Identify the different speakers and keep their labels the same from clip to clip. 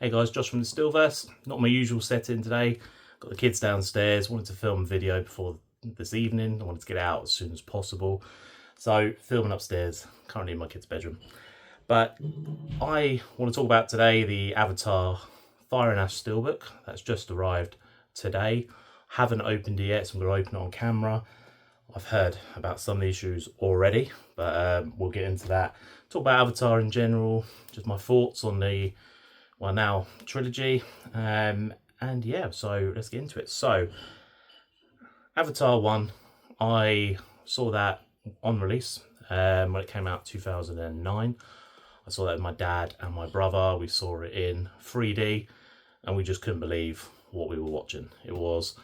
Speaker 1: Hey guys, Josh from the Steelverse. Not my usual setting today. Got the kids downstairs. Wanted to film a video before this evening. I wanted to get out as soon as possible. So, filming upstairs, currently in my kids' bedroom. But I want to talk about today the Avatar Fire and Ash Steelbook. That's just arrived today. Haven't opened it yet, so I'm going to open it on camera. I've heard about some of the issues already, but we'll get into that. Talk about Avatar in general, just my thoughts on the now trilogy, and yeah, so let's get into it. So Avatar 1, I saw that on release when it came out 2009. I saw that with my dad and my brother. We saw it in 3D and we just couldn't believe what we were watching. It was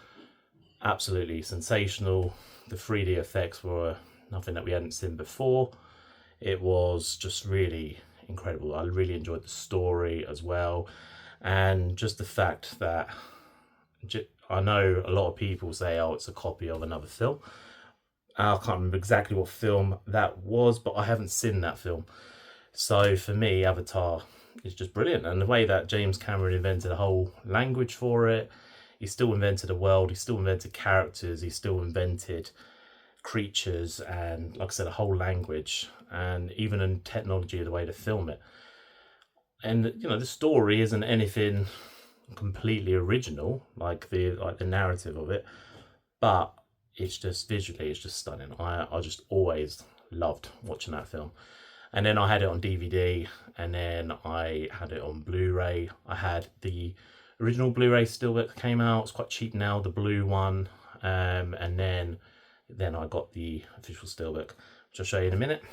Speaker 1: absolutely sensational. The 3D effects were nothing that we hadn't seen before. It was just really incredible. I really enjoyed the story as well, and just the fact that I know a lot of people say, oh, it's a copy of another film. I can't remember exactly what film that was, but I haven't seen that film. So for me, Avatar is just brilliant, and the way that James Cameron invented a whole language for it, he still invented a world, he still invented characters, he still invented creatures, and like I said, a whole language, and even in technology, the way to film it. And you know, the story isn't anything completely original, like the narrative of it, but it's just visually, it's just stunning. I just always loved watching that film. And then I had it on DVD, and then I had it on Blu-ray. I had the original Blu-ray Steelbook that came out. It's quite cheap now, the blue one, and then I got the official Steelbook, which I'll show you in a minute.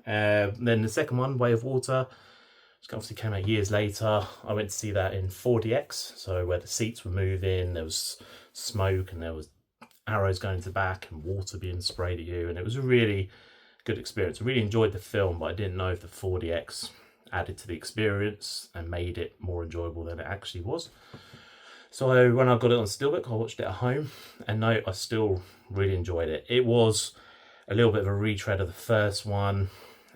Speaker 1: Then the second one, Way of Water, which obviously came out years later. I went to see that in 4DX, so where the seats were moving, there was smoke and there was arrows going to the back and water being sprayed at you, and it was a really good experience. I really enjoyed the film, but I didn't know if the 4DX added to the experience and made it more enjoyable than it actually was. So when I got it on Steelbook, I watched it at home, and no, I still really enjoyed it. It was a little bit of a retread of the first one,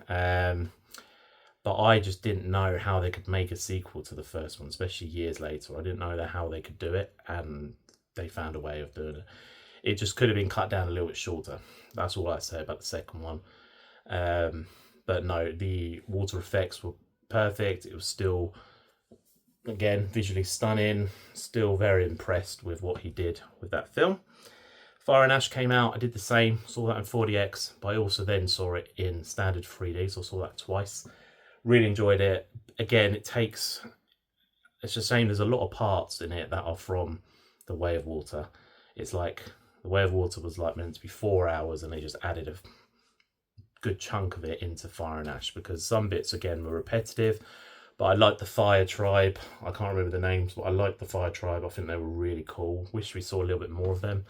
Speaker 1: but I just didn't know how they could make a sequel to the first one, especially years later. I didn't know how they could do it, and they found a way of doing it. It just could have been cut down a little bit shorter. That's all I say about the second one. But no, the water effects were perfect. It was still, again, visually stunning. Still very impressed with what he did with that film. Fire and Ash came out. I did the same. Saw that in 4DX, but I also then saw it in standard 3D, so I saw that twice. Really enjoyed it. Again, it's a shame there's a lot of parts in it that are from The Way of Water. It's like The Way of Water was like meant to be 4 hours, and they just added a good chunk of it into Fire and Ash, because some bits again were repetitive. But I liked the Fire Tribe. I can't remember the names, but I liked the Fire Tribe. I think they were really cool. Wish we saw a little bit more of them.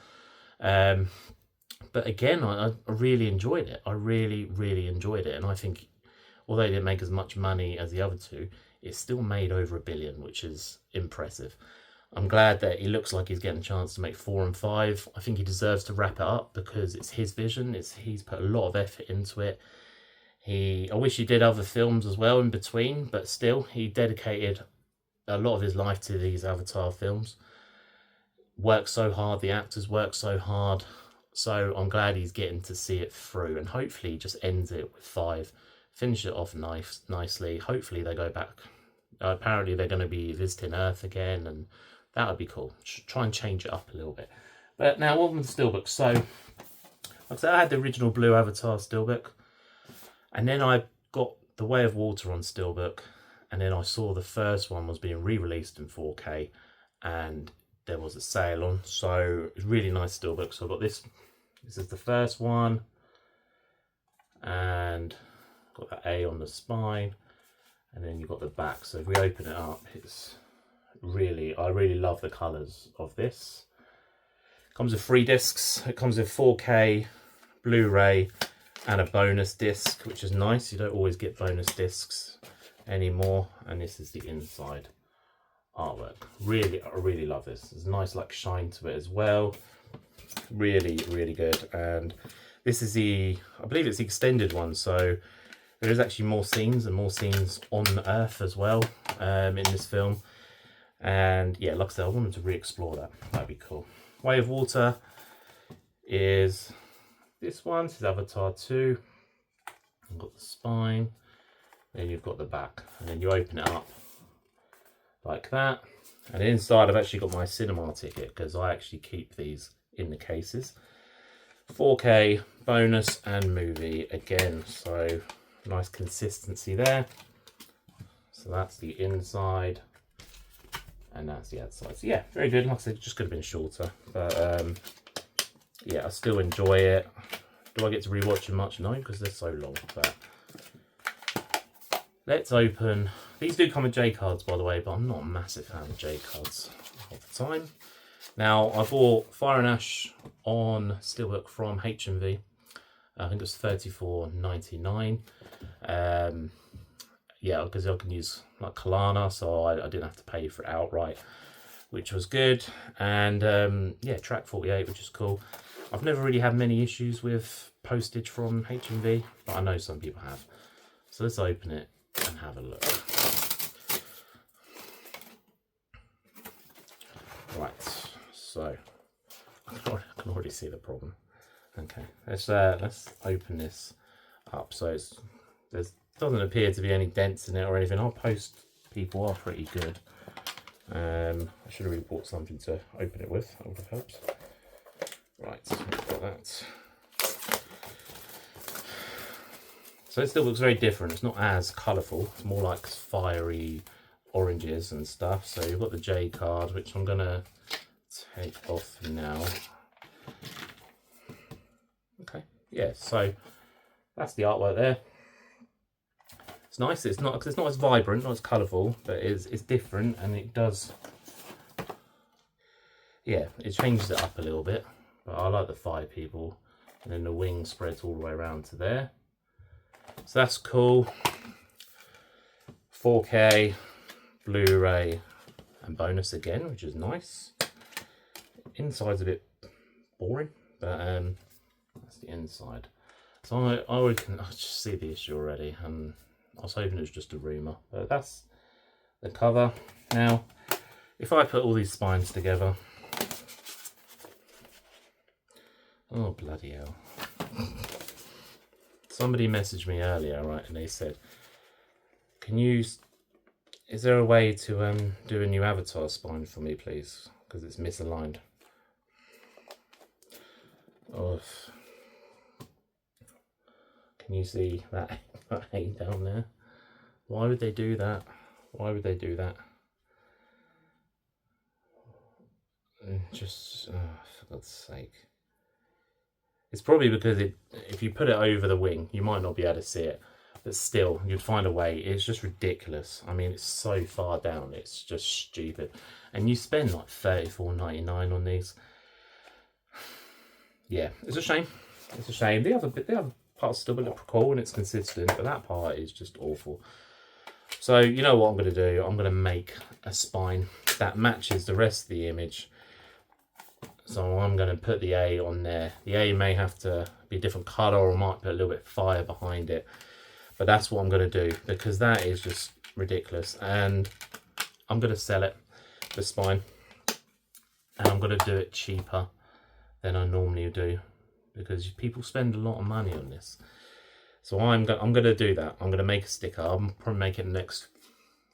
Speaker 1: But again, I really enjoyed it. I really enjoyed it. And I think, although it didn't make as much money as the other two, it still made over $1 billion, which is impressive. I'm glad that he looks like he's getting a chance to make 4 and 5. I think he deserves to wrap it up because it's his vision. He's put a lot of effort into it. I wish he did other films as well in between, but still, he dedicated a lot of his life to these Avatar films. Worked so hard, the actors worked so hard. So I'm glad he's getting to see it through, and hopefully he just ends it with 5. Finish it off nicely. Hopefully they go back. Apparently they're going to be visiting Earth again, and that would be cool. Try and change it up a little bit. But now on with the Steelbook. So, like I said, I had the original blue Avatar Steelbook, and then I got The Way of Water on Steelbook, and then I saw the first one was being re-released in 4K, and there was a sale on. So it's really nice Steelbook. So I got this. This is the first one, and got that A on the spine, and then you've got the back. So if we open it up, it's I really love the colours of this. It comes with 3 discs. It comes with 4K, Blu-ray, and a bonus disc, which is nice. You don't always get bonus discs anymore. And this is the inside artwork. I really love this. There's a nice like shine to it as well. Really good. And this is I believe it's the extended one, so there is actually more scenes and more scenes on Earth as well in this film. And yeah, like I said, I wanted to re-explore that. That'd be cool. Way of Water is this one. This is Avatar 2. I've got the spine. Then you've got the back. And then you open it up like that. And inside I've actually got my cinema ticket, because I actually keep these in the cases. 4K, bonus and movie again. So nice consistency there. So that's the inside. And that's the outside. So yeah, very good. Like I said, it just could have been shorter. But yeah, I still enjoy it. Do I get to rewatch it much? No, because they're so long. But let's open. These do come with J cards, by the way, but I'm not a massive fan of J cards all the time. Now, I bought Fire and Ash on Steelbook from HMV. I think it was $34.99. Yeah, because I can use like Kalana, so I didn't have to pay for it outright, which was good. And yeah, track 48, which is cool. I've never really had many issues with postage from HMV, but I know some people have. So let's open it and have a look. Right, so I can already see the problem. Okay, let's open this up. So there doesn't appear to be any dents in it or anything. Our post people are pretty good. I should have really bought something to open it with. That would have helped. Right, so we've got that. So it still looks very different. It's not as colourful. It's more like fiery oranges and stuff. So you've got the J card, which I'm going to take off now. Okay, yeah, so that's the artwork there. It's nice. It's not as vibrant, not as colourful, but it's different, and it does, yeah, it changes it up a little bit. But I like the fire people, and then the wing spreads all the way around to there. So that's cool. 4K, Blu-ray, and bonus again, which is nice. Inside's a bit boring, but that's the inside. So I just see the issue already, and I was hoping it was just a rumour. But that's the cover. Now, if I put all these spines together, oh bloody hell! Somebody messaged me earlier, right, and they said, "Can you? Is there a way to do a new avatar spine for me, please? Because it's misaligned." Oh, can you see that A down there? Why would they do that? Why would they do that? Just, for God's sake. It's probably because if you put it over the wing, you might not be able to see it. But still, you'd find a way. It's just ridiculous. I mean, it's so far down. It's just stupid. And you spend like $34.99 on these. Yeah, it's a shame. It's a shame. The other parts still look cool and it's consistent, but that part is just awful. So you know what I'm going to do? I'm going to make a spine that matches the rest of the image. So I'm going to put the A on there. The A may have to be a different colour, or I might put a little bit of fire behind it. But that's what I'm going to do, because that is just ridiculous. And I'm going to sell it, the spine. And I'm going to do it cheaper than I normally do, because people spend a lot of money on this. So I'm going to do that. I'm going to make a sticker. I'll probably make it in the next,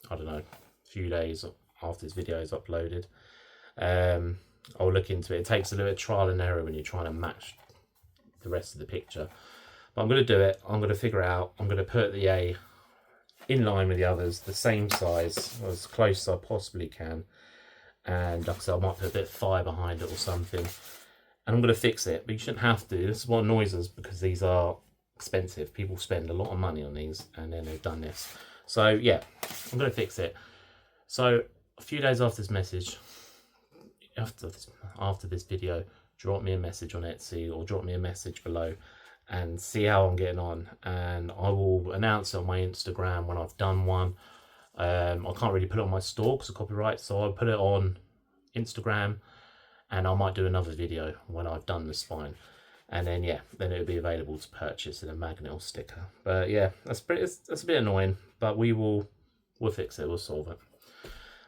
Speaker 1: I don't know, few days after this video is uploaded. I'll look into it. It takes a little bit of trial and error when you're trying to match the rest of the picture. But I'm going to do it. I'm going to figure it out. I'm going to put the A in line with the others, the same size, as close as I possibly can. And like I said, I might put a bit of fire behind it or something. And I'm going to fix it, but you shouldn't have to. This is what annoys us, because these are expensive. People spend a lot of money on these, and then they've done this. So yeah, I'm going to fix it. So a few days after this message, after this video, drop me a message on Etsy, or drop me a message below and see how I'm getting on. And I will announce it on my Instagram when I've done one. I can't really put it on my store because of copyright, so I'll put it on Instagram. And I might do another video when I've done the spine. And then, yeah, then it'll be available to purchase in a magnet or sticker. But yeah, that's a bit annoying, but we'll fix it, we'll solve it.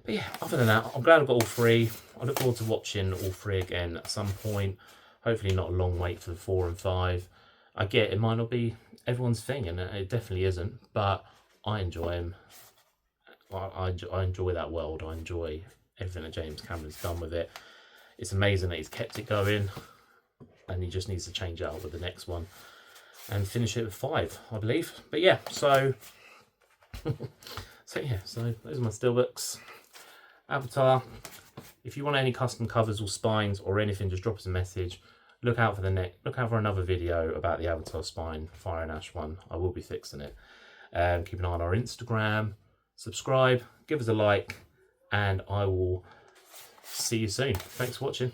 Speaker 1: But yeah, other than that, I'm glad I've got all three. I look forward to watching all three again at some point. Hopefully not a long wait for the 4 and 5. I get it might not be everyone's thing, and it definitely isn't, but I enjoy them. I enjoy that world. I enjoy everything that James Cameron's done with it. It's amazing that he's kept it going, and he just needs to change it up with the next one and finish it with 5, I believe. But yeah, so so those are my Steelbooks. Avatar. If you want any custom covers or spines or anything, just drop us a message. Look out for another video about the Avatar spine, Fire and Ash one. I will be fixing it. Keep an eye on our Instagram. Subscribe, give us a like, and I will see you soon. Thanks for watching.